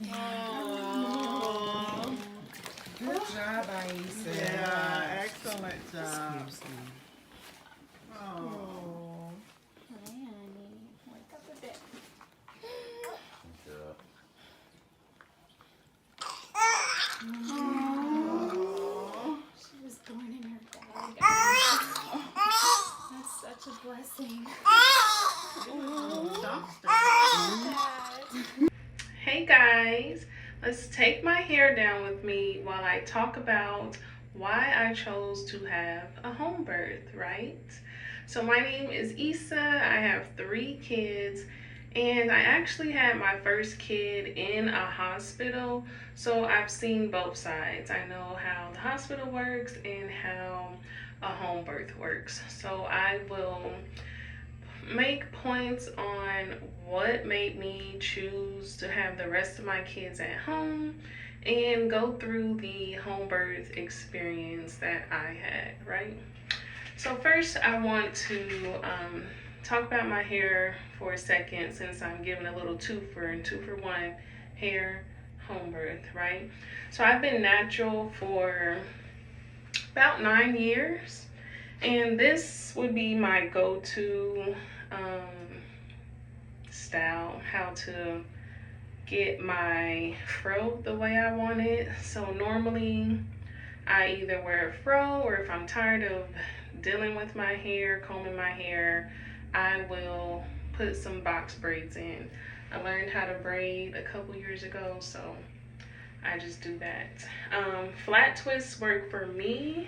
Oh. Good job, Aisa. Yeah, excellent job. Excuse me. Oh. Hi, honey. Wake up a bit. Oh. She was born in her bag. That's such a blessing. Hey guys, let's take my hair down with me while I talk about why I chose to have a home birth, right? So my name is Issa. I have 3 kids, and I actually had my first kid in a hospital, so I've seen both sides. I know how the hospital works and how a home birth works. So I will make points on what made me choose to have the rest of my kids at home and go through the home birth experience that I had, right? So first I want to talk about my hair for a second, since I'm giving a little two for one hair home birth, right? So I've been natural for about 9 years, and this would be my go-to style, how to get my fro the way I want it. So normally I either wear a fro, or if I'm tired of dealing with my hair, combing my hair, I will put some box braids in. I learned how to braid a couple years ago, so I just do that. Flat twists work for me.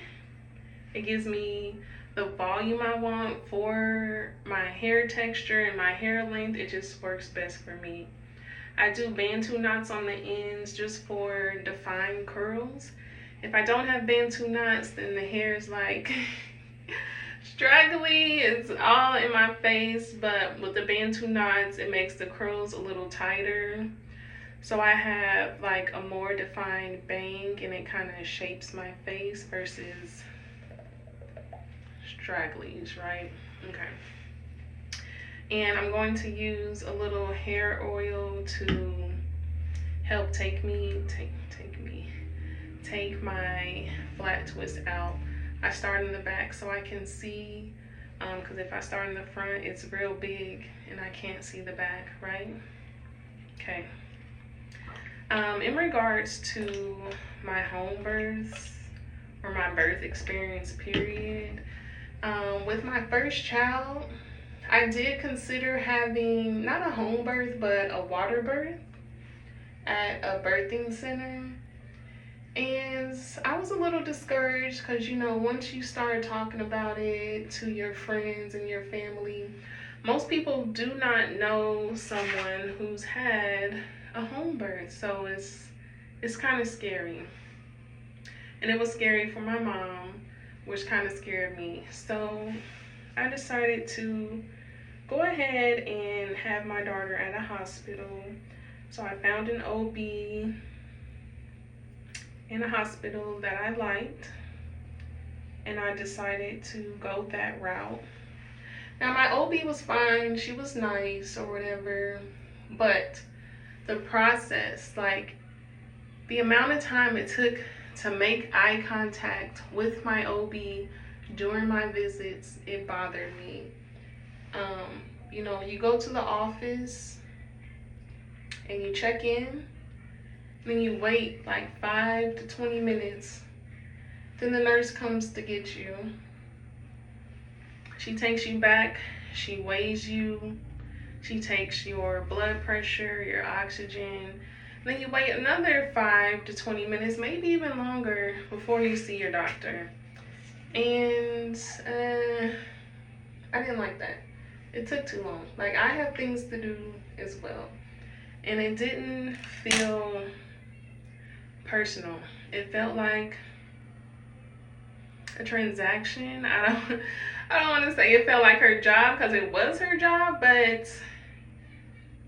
It gives me the volume I want for my hair texture and my hair length. It just works best for me. I do Bantu knots on the ends just for defined curls. If I don't have Bantu knots, then the hair is like straggly. It's all in my face, but with the Bantu knots, it makes the curls a little tighter. So I have like a more defined bang, and it kind of shapes my face versus stragglies, right? Okay. And I'm going to use a little hair oil to help take my flat twist out. I start in the back so I can see, because if I start in the front, it's real big and I can't see the back, right? Okay. In regards to my home births, or my birth experience period, with my first child, I did consider having not a home birth, but a water birth at a birthing center. And I was a little discouraged because, once you start talking about it to your friends and your family, most people do not know someone who's had a home birth. So it's kind of scary. And it was scary for my mom, which kind of scared me. So I decided to go ahead and have my daughter at a hospital. So I found an OB in a hospital that I liked, and I decided to go that route. Now my OB was fine, she was nice or whatever, but the process, like the amount of time it took to make eye contact with my OB during my visits, it bothered me. You go to the office and you check in, then you wait like 5 to 20 minutes. Then the nurse comes to get you. She takes you back, she weighs you, she takes your blood pressure, your oxygen. Then you wait another 5 to 20 minutes, maybe even longer, before you see your doctor. And I didn't like that. It took too long. Like, I have things to do as well. And it didn't feel personal. It felt like a transaction. I don't want to say it felt like her job, because it was her job, but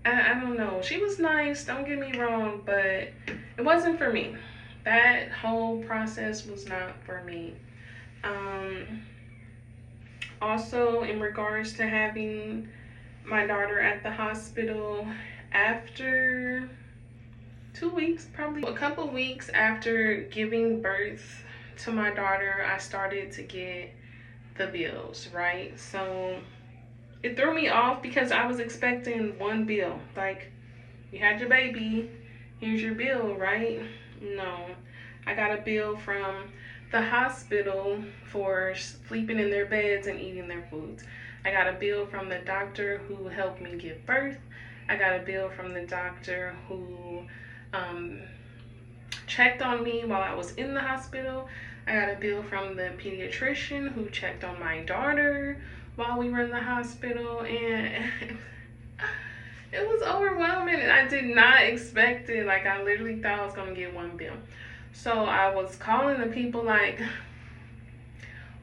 I don't know. She was nice, don't get me wrong, but it wasn't for me. That whole process was not for me. Also, in regards to having my daughter at the hospital, after 2 weeks, probably a couple weeks after giving birth to my daughter, I started to get the bills, right? So it threw me off because I was expecting one bill. Like, you had your baby, here's your bill, right? No, I got a bill from the hospital for sleeping in their beds and eating their foods. I got a bill from the doctor who helped me give birth. I got a bill from the doctor who checked on me while I was in the hospital. I got a bill from the pediatrician who checked on my daughter while we were in the hospital, and it was overwhelming, and I did not expect it. Like, I literally thought I was gonna get one bill. So I was calling the people like,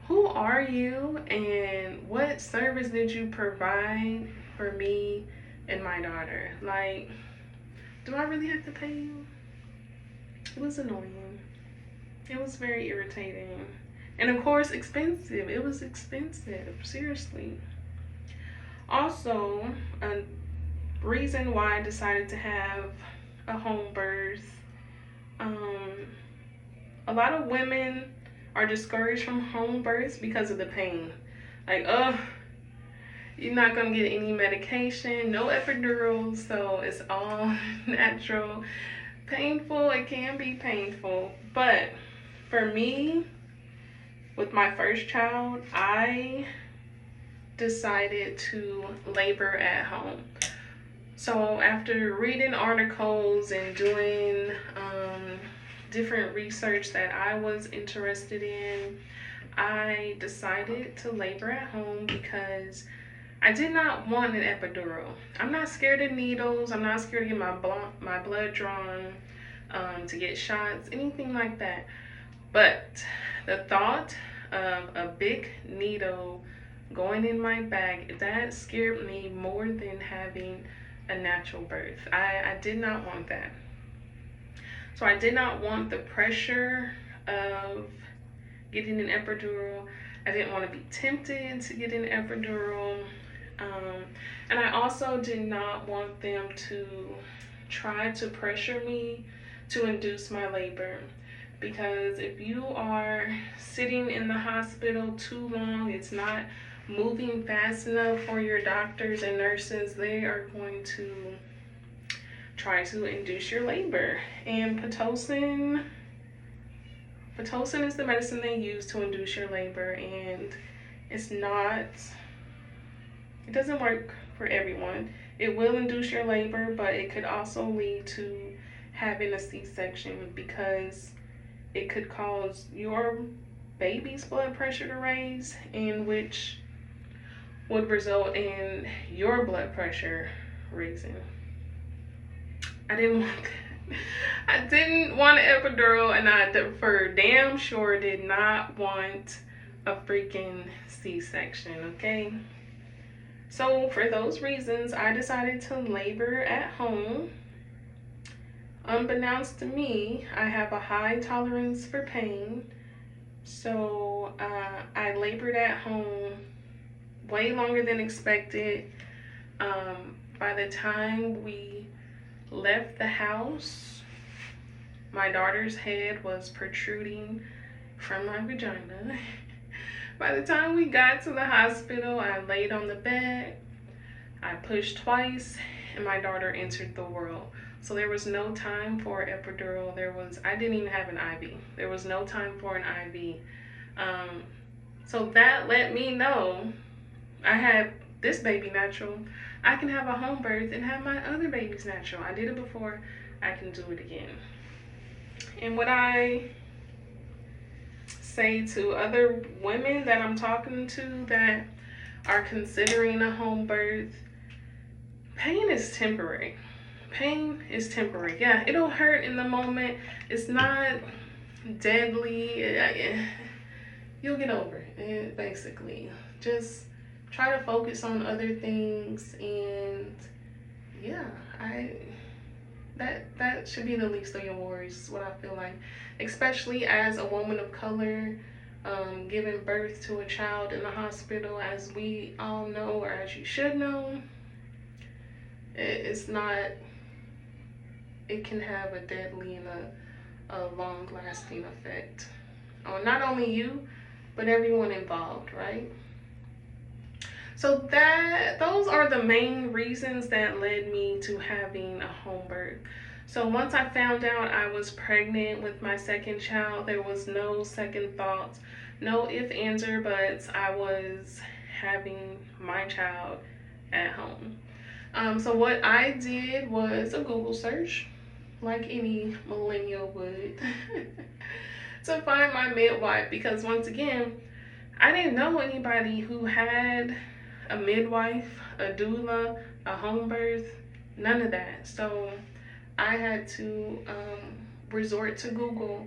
who are you and what service did you provide for me and my daughter? Like, do I really have to pay you? It was annoying. It was very irritating. And of course, expensive. It was expensive, seriously. Also, a reason why I decided to have a home birth, a lot of women are discouraged from home births because of the pain. Like, you're not gonna get any medication, no epidural, so it's all natural. Painful, it can be painful, but for me, with my first child, I decided to labor at home. So after reading articles and doing different research that I was interested in, I decided to labor at home because I did not want an epidural. I'm not scared of needles. I'm not scared to get my blood drawn, to get shots, anything like that. But the thought of a big needle going in my back, that scared me more than having a natural birth. I did not want that. So I did not want the pressure of getting an epidural. I didn't want to be tempted to get an epidural. And I also did not want them to try to pressure me to induce my labor. Because if you are sitting in the hospital too long, it's not moving fast enough for your doctors and nurses, they are going to try to induce your labor. And Pitocin is the medicine they use to induce your labor, and it doesn't work for everyone. It will induce your labor, but it could also lead to having a C-section because it could cause your baby's blood pressure to raise, in which would result in your blood pressure raising. I didn't want that. I didn't want an epidural, and I for damn sure did not want a freaking C-section, okay? So for those reasons, I decided to labor at home. Unbeknownst to me, I have a high tolerance for pain, so I labored at home way longer than expected. By the time we left the house, my daughter's head was protruding from my vagina. By the time we got to the hospital, I laid on the bed, I pushed twice, and my daughter entered the world. So there was no time for epidural. I didn't even have an IV. There was no time for an IV. So that let me know I had this baby natural. I can have a home birth and have my other babies natural. I did it before. I can do it again. And what I say to other women that I'm talking to that are considering a home birth, pain is temporary. Pain is temporary. Yeah, it'll hurt in the moment. It's not deadly. You'll get over it, basically. Just try to focus on other things, and yeah, that should be the least of your worries, is what I feel like. Especially as a woman of color, giving birth to a child in the hospital, as we all know, or as you should know, it it can have a deadly and a long-lasting effect on not only you, but everyone involved, right? So those are the main reasons that led me to having a home birth. So once I found out I was pregnant with my second child, there was no second thoughts, no ifs, ands, or buts. I was having my child at home. So what I did was a Google search, like any millennial would, to find my midwife, because once again, I didn't know anybody who had a midwife, a doula, a home birth, none of that. So I had to resort to Google,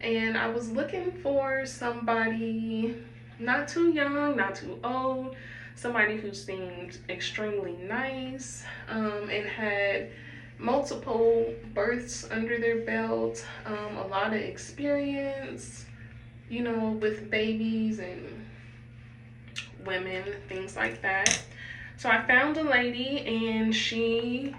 and I was looking for somebody not too young, not too old, somebody who seemed extremely nice and had multiple births under their belt, a lot of experience, you know, with babies and women, things like that. So I found a lady, and she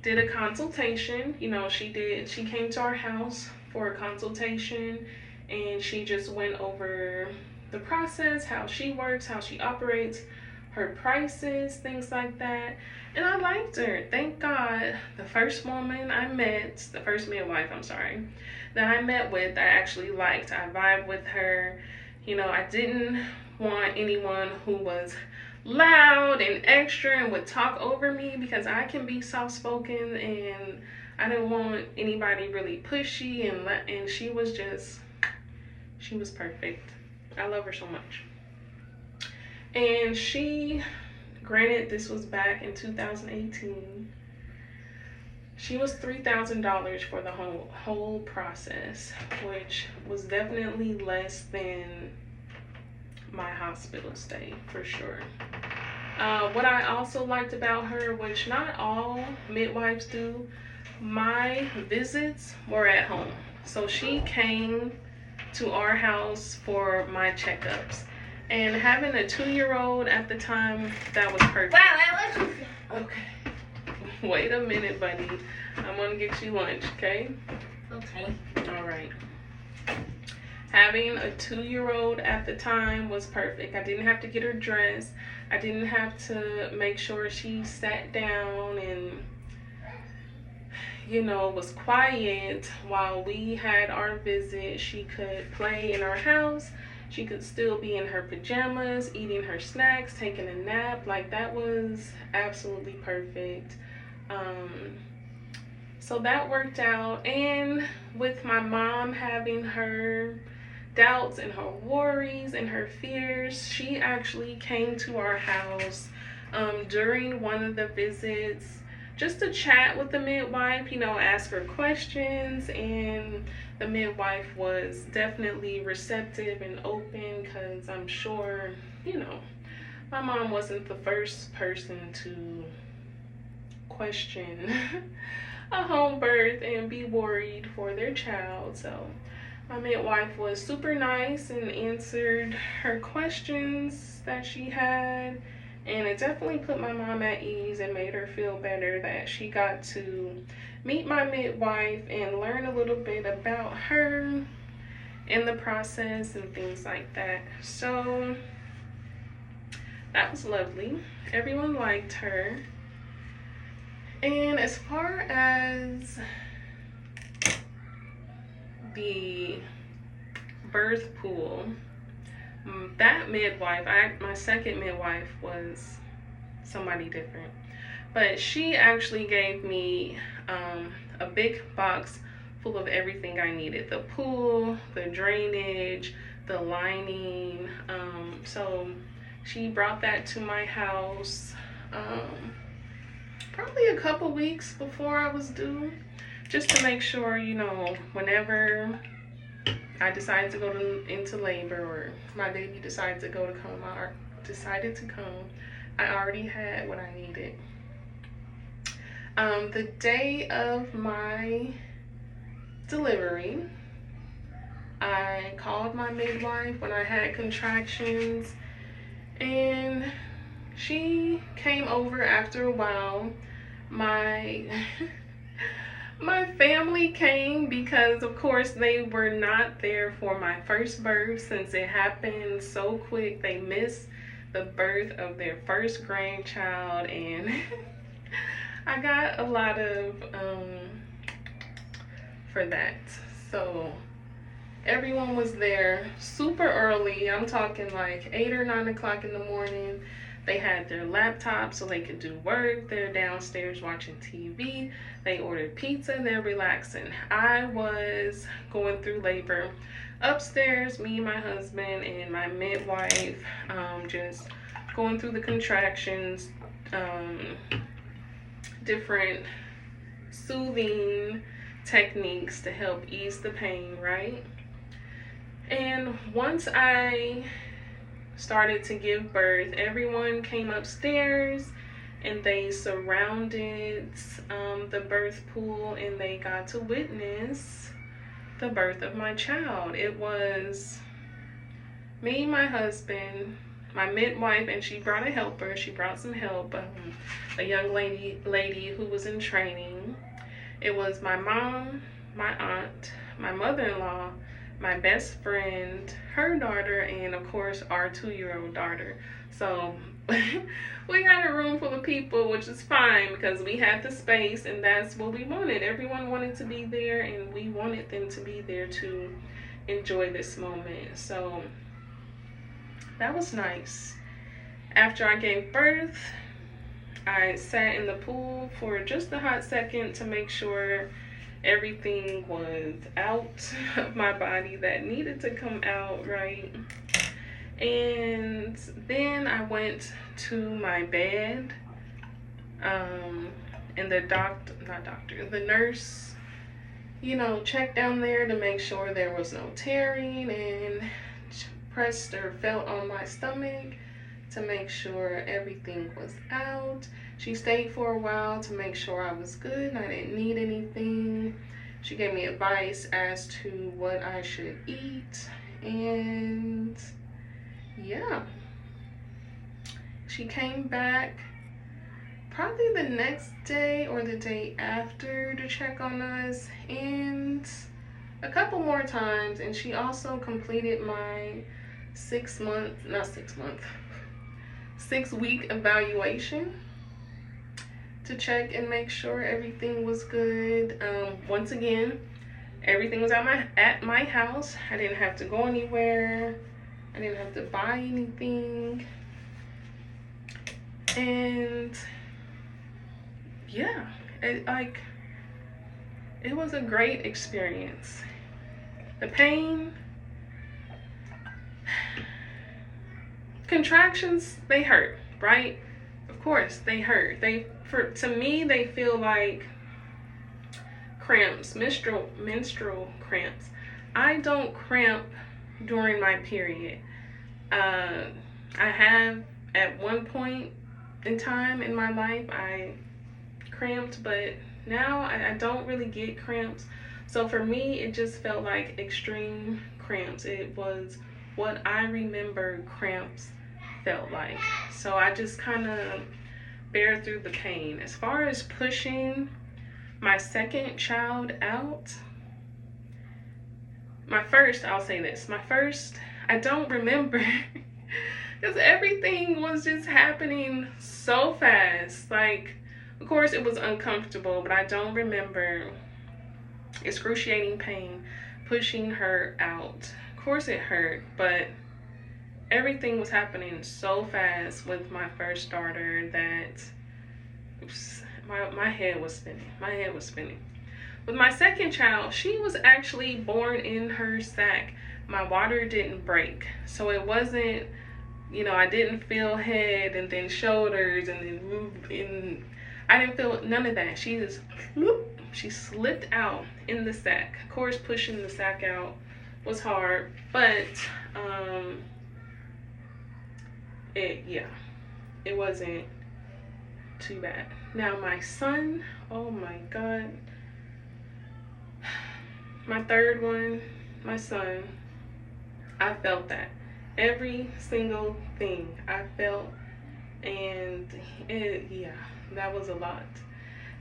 did a consultation. You know, she came to our house for a consultation, and she just went over the process, how she works, how she operates, her prices, things like that. And I liked her. Thank God. The first woman I met, the first midwife, that I met with, I actually liked. I vibed with her. You know, I didn't want anyone who was loud and extra and would talk over me, because I can be soft-spoken, and I didn't want anybody really pushy, and she was perfect. I love her so much. And granted, this was back in 2018. She was $3,000 for the whole process, which was definitely less than my hospital stay, for sure. What I also liked about her, which not all midwives do, my visits were at home. So she came to our house for my checkups. And having a 2-year-old at the time, that was perfect. Wow, I like you. Okay. Wait a minute, buddy. I'm gonna get you lunch, okay? Okay. All right. Having a 2-year-old at the time was perfect. I didn't have to get her dressed. I didn't have to make sure she sat down and, you know, was quiet while we had our visit. She could play in our house. She could still be in her pajamas, eating her snacks, taking a nap. Like, that was absolutely perfect. So that worked out. And with my mom having her doubts and her worries and her fears, she actually came to our house during one of the visits just to chat with the midwife, you know, ask her questions. And the midwife was definitely receptive and open, because I'm sure, you know, my mom wasn't the first person to question a home birth and be worried for their child. So my midwife was super nice and answered her questions that she had, and it definitely put my mom at ease and made her feel better that she got to meet my midwife and learn a little bit about her in the process and things like that. So that was lovely. Everyone liked her. And as far as the birth pool, that midwife, my second midwife, was somebody different. But she actually gave me a big box full of everything I needed. The pool, the drainage, the lining. So she brought that to my house probably a couple weeks before I was due, just to make sure, you know, whenever I decided to go into labor, or my baby decided to come, I already had what I needed. The day of my delivery, I called my midwife when I had contractions, and she came over after a while. My My family came because, of course, they were not there for my first birth since it happened so quick. They missed the birth of their first grandchild, and I got a lot of for that. So everyone was there super early. I'm talking like 8 or 9 o'clock in the morning. They had their laptops so they could do work. They're downstairs watching TV. They ordered pizza. They're relaxing. I was going through labor upstairs, me and my husband and my midwife, just going through the contractions, different soothing techniques to help ease the pain, right? And once I started to give birth, everyone came upstairs and they surrounded the birth pool, and they got to witness the birth of my child. It was me, my husband, my midwife, and she brought a helper. She brought some help, a young lady who was in training. It was my mom, my aunt, my mother-in-law, my best friend, her daughter, and of course our 2-year-old daughter. So we got a room full of people, which is fine because we had the space and that's what we wanted. Everyone wanted to be there and we wanted them to be there to enjoy this moment. So that was nice. After I gave birth, I sat in the pool for just a hot second to make sure everything was out of my body that needed to come out, right? And then I went to my bed, and the nurse, checked down there to make sure there was no tearing, and pressed or felt on my stomach to make sure everything was out. She stayed for a while to make sure I was good and I didn't need anything. She gave me advice as to what I should eat, and yeah. She came back probably the next day or the day after to check on us, and a couple more times, and she also completed my 6-week evaluation to check and make sure everything was good. Once again, everything was at my house. I didn't have to go anywhere. I didn't have to buy anything. And yeah, it was a great experience. The pain, contractions, they hurt, right? Of course they hurt. To me, they feel like cramps, menstrual cramps. I don't cramp during my period. I have at one point in time in my life I cramped, but now I don't really get cramps. So for me, it just felt like extreme cramps. It was what I remember cramps felt like. So I just kind of bear through the pain. As far as pushing my second child out, I'll say this, I don't remember because everything was just happening so fast. Like, of course it was uncomfortable, but I don't remember excruciating pain pushing her out. Of course it hurt, but everything was happening so fast with my first daughter that my head was spinning. With my second child, she was actually born in her sac. My water didn't break, so it wasn't, I didn't feel head and then shoulders and then moved in. I didn't feel none of that. She slipped out in the sac. Of course, pushing the sac out was hard, but it wasn't too bad. Now my son, oh my God, my third one, my son, I felt that. Every single thing I felt, and that was a lot.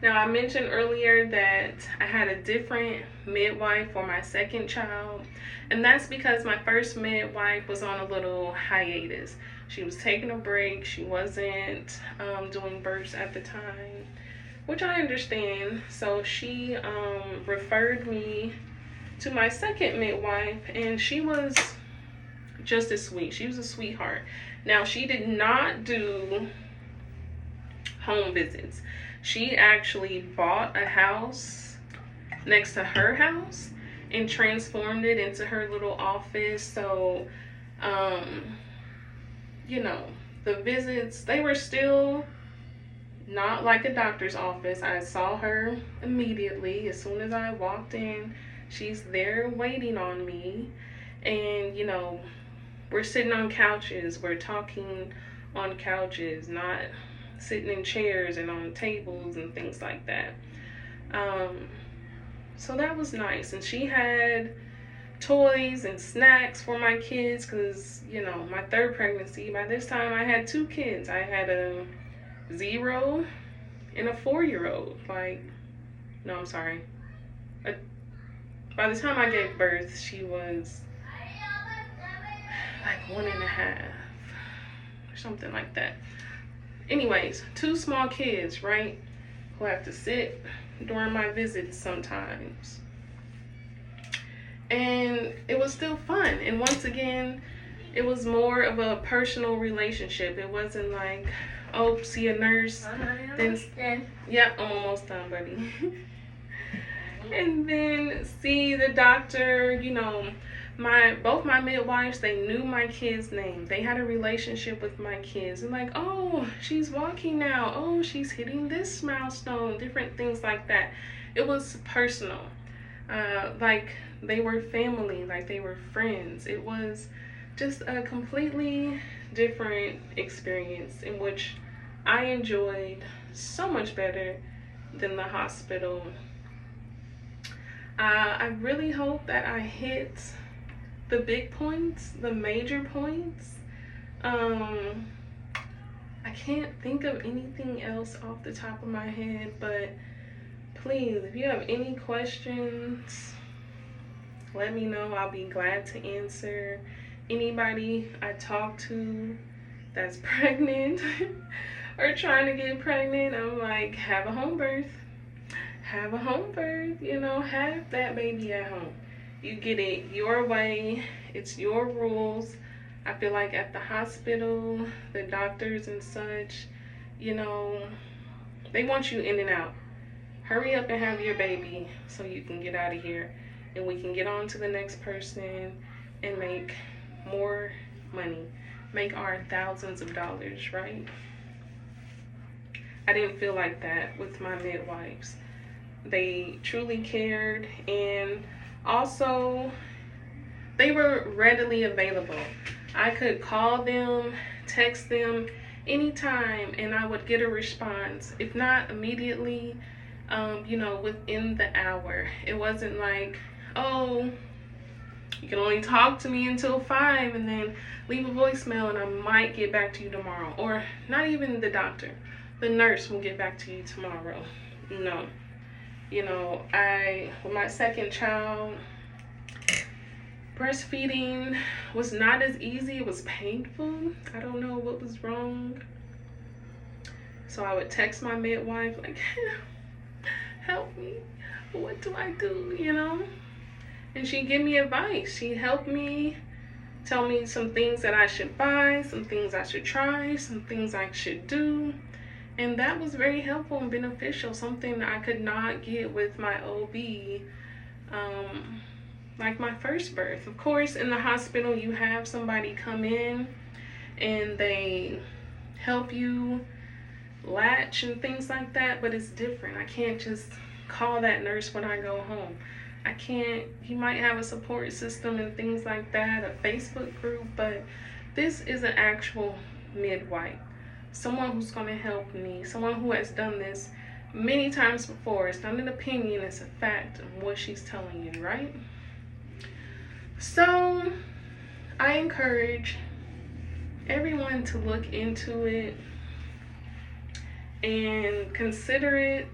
Now, I mentioned earlier that I had a different midwife for my second child, and that's because my first midwife was on a little hiatus. She was taking a break. She wasn't doing births at the time, which I understand. So she referred me to my second midwife, and she was just as sweet. She was a sweetheart. Now, she did not do home visits. She actually bought a house next to her house and transformed it into her little office. So, you know, the visits, they were still not like a doctor's office. I saw her immediately as soon as I walked in. She's there waiting on me, and you know, we're sitting on couches, we're talking on couches, not sitting in chairs and on tables and things like that. So that was nice. And she had toys and snacks for my kids, because you know, my third pregnancy, by this time I had 2 kids. I had a 0 and a 4-year-old. Like, no, I'm sorry, by the time I gave birth, she was like 1.5 or something like that. Anyways, 2 small kids, right, who have to sit during my visits sometimes. And it was still fun. And once again, it was more of a personal relationship. It wasn't like, oh, see a nurse, then, yeah, I'm almost done, buddy. And then see the doctor. You know, both my midwives, they knew my kids' name. They had a relationship with my kids. And like, oh, she's walking now. Oh, she's hitting this milestone. Different things like that. It was personal. Like they were family. Like they were friends. It was just a completely different experience, in which I enjoyed so much better than the hospital. I really hope that I hit the big points, the major points. I can't think of anything else off the top of my head, but please, if you have any questions, let me know. I'll be glad to answer. Anybody I talk to that's pregnant or trying to get pregnant, I'm like, have a home birth. Have a home birth, you know, have that baby at home. You get it your way. It's your rules. I feel like at the hospital, the doctors and such, you know, they want you in and out. Hurry up and have your baby so you can get out of here, and we can get on to the next person and make more money, make our thousands of dollars, right? I didn't feel like that with my midwives. They truly cared, and also they were readily available. I could call them, text them anytime, and I would get a response. If not immediately, you know, within the hour. It wasn't like, oh, you can only talk to me until 5 and then leave a voicemail and I might get back to you tomorrow. Or not even the doctor. The nurse will get back to you tomorrow. No. You know, with my second child, breastfeeding was not as easy. It was painful. I don't know what was wrong. So I would text my midwife like, help me. What do I do, you know? And she'd give me advice. She'd help me, tell me some things that I should buy, some things I should try, some things I should do. And that was very helpful and beneficial, something I could not get with my OB, like my first birth. Of course, in the hospital, you have somebody come in and they help you latch and things like that, but it's different. I can't just call that nurse when I go home. I can't. You might have a support system and things like that, a Facebook group, but this is an actual midwife. Someone who's going to help me, someone who has done this many times before. It's not an opinion, it's a fact of what she's telling you, right? So I encourage everyone to look into it and consider it.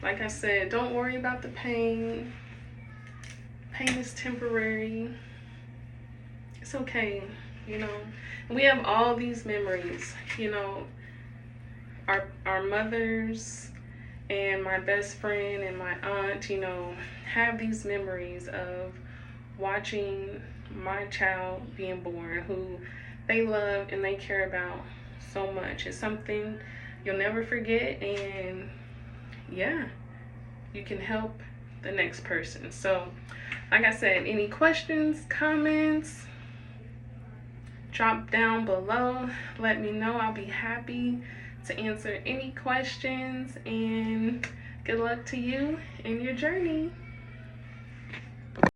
like I said, don't worry about the pain. Pain is temporary. It's okay, you know. We have all these memories, you know. Our mothers and my best friend and my aunt, you know, have these memories of watching my child being born, who they love and they care about so much. It's something you'll never forget, and yeah, you can help the next person. So like I said, any questions, comments, drop down below. Let me know. I'll be happy to answer any questions, and good luck to you in your journey.